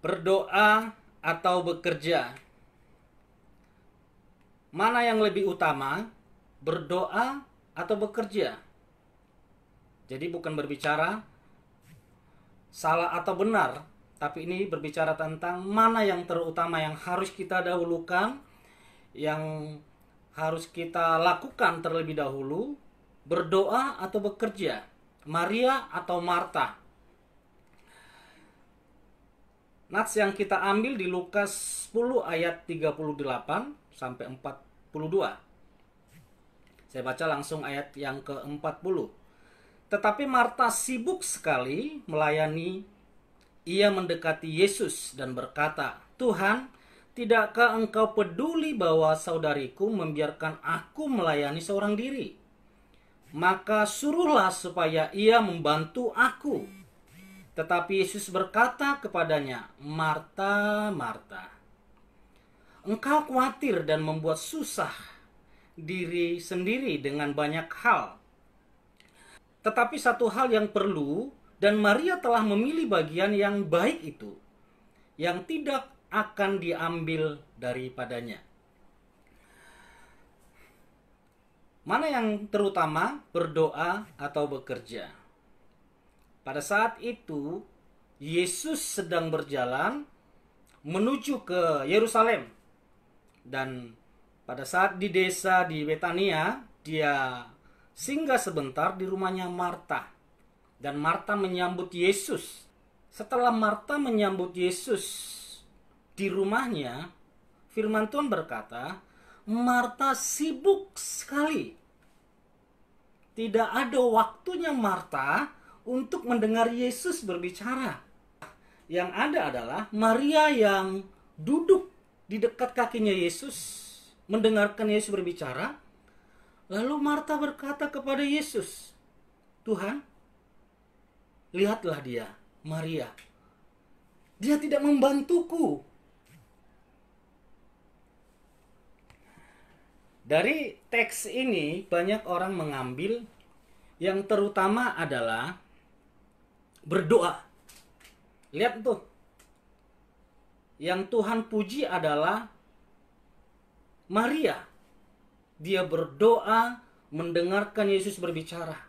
Berdoa atau bekerja? Mana yang lebih utama? Berdoa atau bekerja? Jadi bukan berbicara salah atau benar, tapi ini berbicara tentang mana yang terutama yang harus kita dahulukan, yang harus kita lakukan terlebih dahulu, berdoa atau bekerja, Maria atau Marta. Nats yang kita ambil di Lukas 10 ayat 38 sampai 42. Saya baca langsung ayat yang ke-40. Tetapi Marta sibuk sekali melayani. Ia mendekati Yesus dan berkata, "Tuhan, tidakkah engkau peduli bahwa saudariku membiarkan aku melayani seorang diri? Maka suruhlah supaya ia membantu aku." Tetapi Yesus berkata kepadanya, "Marta, Marta, engkau khawatir dan membuat susah diri sendiri dengan banyak hal. Tetapi satu hal yang perlu, dan Maria telah memilih bagian yang baik itu, yang tidak akan diambil daripadanya." Mana yang terutama, berdoa atau bekerja? Pada saat itu, Yesus sedang berjalan menuju ke Yerusalem. Dan pada saat di desa di Betania, dia singgah sebentar di rumahnya Marta. Dan Marta menyambut Yesus. Setelah Marta menyambut Yesus di rumahnya, firman Tuhan berkata, Marta sibuk sekali. Tidak ada waktunya Marta untuk mendengar Yesus berbicara. Yang ada adalah Maria yang duduk di dekat kakinya Yesus, mendengarkan Yesus berbicara. Lalu Marta berkata kepada Yesus, "Tuhan, lihatlah dia, Maria. Dia tidak membantuku." Dari teks ini banyak orang mengambil yang terutama adalah berdoa. Lihat tuh. Yang Tuhan puji adalah Maria. Dia berdoa mendengarkan Yesus berbicara.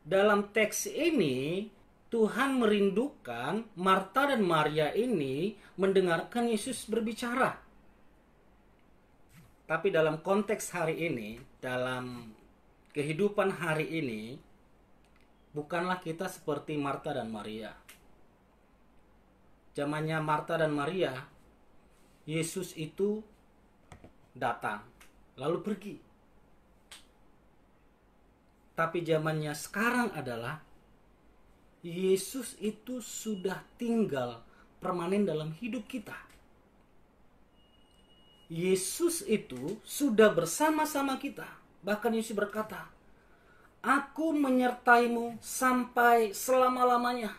Dalam teks ini Tuhan merindukan Marta dan Maria ini mendengarkan Yesus berbicara. Tapi dalam konteks hari ini, dalam kehidupan hari ini, bukanlah kita seperti Marta dan Maria. Zamannya Marta dan Maria, Yesus itu datang, lalu pergi. Tapi zamannya sekarang adalah Yesus itu sudah tinggal permanen dalam hidup kita. Yesus itu sudah bersama-sama kita. Bahkan Yesus berkata, "Aku menyertaimu sampai selama-lamanya."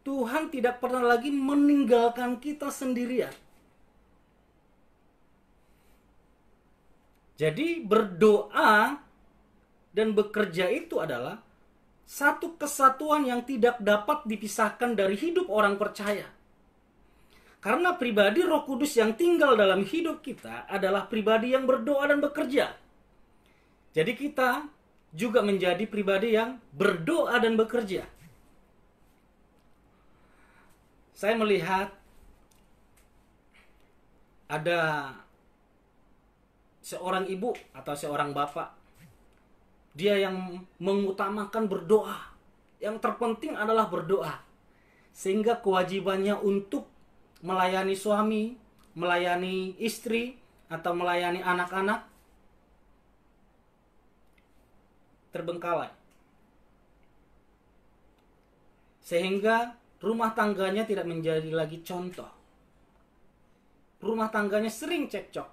Tuhan tidak pernah lagi meninggalkan kita sendirian. Jadi berdoa dan bekerja itu adalah satu kesatuan yang tidak dapat dipisahkan dari hidup orang percaya. Karena pribadi Roh Kudus yang tinggal dalam hidup kita adalah pribadi yang berdoa dan bekerja. Jadi kita juga menjadi pribadi yang berdoa dan bekerja. Saya melihat ada seorang ibu atau seorang bapak. Dia yang mengutamakan berdoa. Yang terpenting adalah berdoa. Sehingga kewajibannya untuk melayani suami, melayani istri, atau melayani anak-anak terbengkalai. Sehingga rumah tangganya tidak menjadi lagi contoh. Rumah tangganya sering cekcok.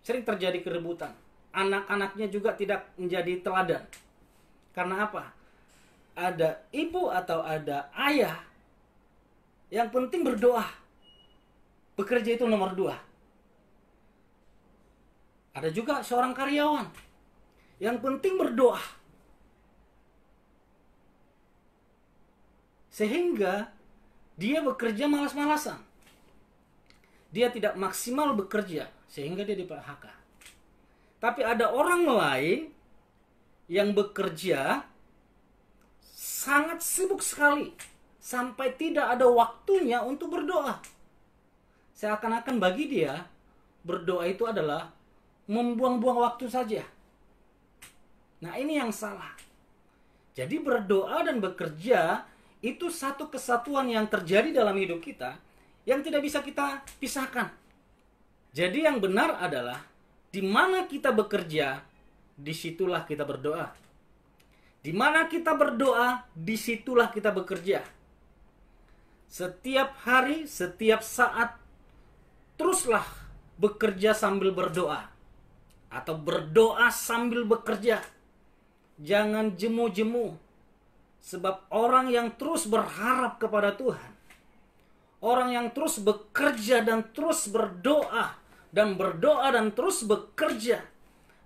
Sering terjadi kerebutan. Anak-anaknya juga tidak menjadi teladan. Karena apa? Ada ibu atau ada ayah yang penting berdoa. Bekerja itu nomor 2. Ada juga seorang karyawan yang penting berdoa. Sehingga dia bekerja malas-malasan. Dia tidak maksimal bekerja, sehingga dia di-PHK. Tapi ada orang lain yang bekerja sangat sibuk sekali, sampai tidak ada waktunya untuk berdoa. Seakan-akan bagi dia, berdoa itu adalah membuang-buang waktu saja. Nah, ini yang salah. Jadi berdoa dan bekerja itu satu kesatuan yang terjadi dalam hidup kita yang tidak bisa kita pisahkan. Jadi yang benar adalah di mana kita bekerja, disitulah kita berdoa. Di mana kita berdoa, disitulah kita bekerja. Setiap hari, setiap saat, teruslah bekerja sambil berdoa. Atau berdoa sambil bekerja. Jangan jemu-jemu. Sebab orang yang terus berharap kepada Tuhan, orang yang terus bekerja dan terus berdoa, dan berdoa dan terus bekerja,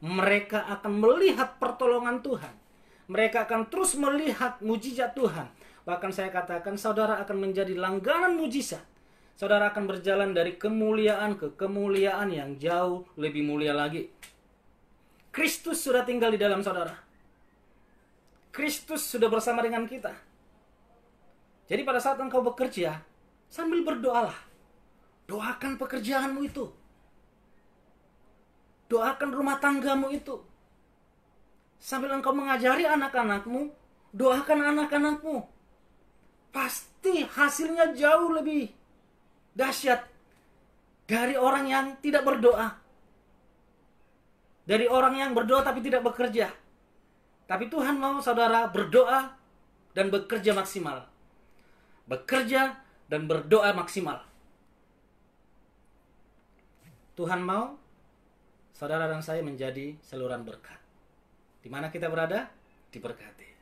mereka akan melihat pertolongan Tuhan. Mereka akan terus melihat mujizat Tuhan. Bahkan saya katakan, saudara akan menjadi langganan mujizat. Saudara akan berjalan dari kemuliaan ke kemuliaan yang jauh lebih mulia lagi. Kristus sudah tinggal di dalam saudara. Kristus sudah bersama dengan kita. Jadi pada saat engkau bekerja, sambil berdoalah. Doakan pekerjaanmu itu. Doakan rumah tanggamu itu. Sambil engkau mengajari anak-anakmu, doakan anak-anakmu. Pasti hasilnya jauh lebih dahsyat dari orang yang tidak berdoa. Dari orang yang berdoa tapi tidak bekerja. Tapi Tuhan mau saudara berdoa dan bekerja maksimal. Bekerja dan berdoa maksimal. Tuhan mau saudara dan saya menjadi saluran berkat. Di mana kita berada? Diberkati.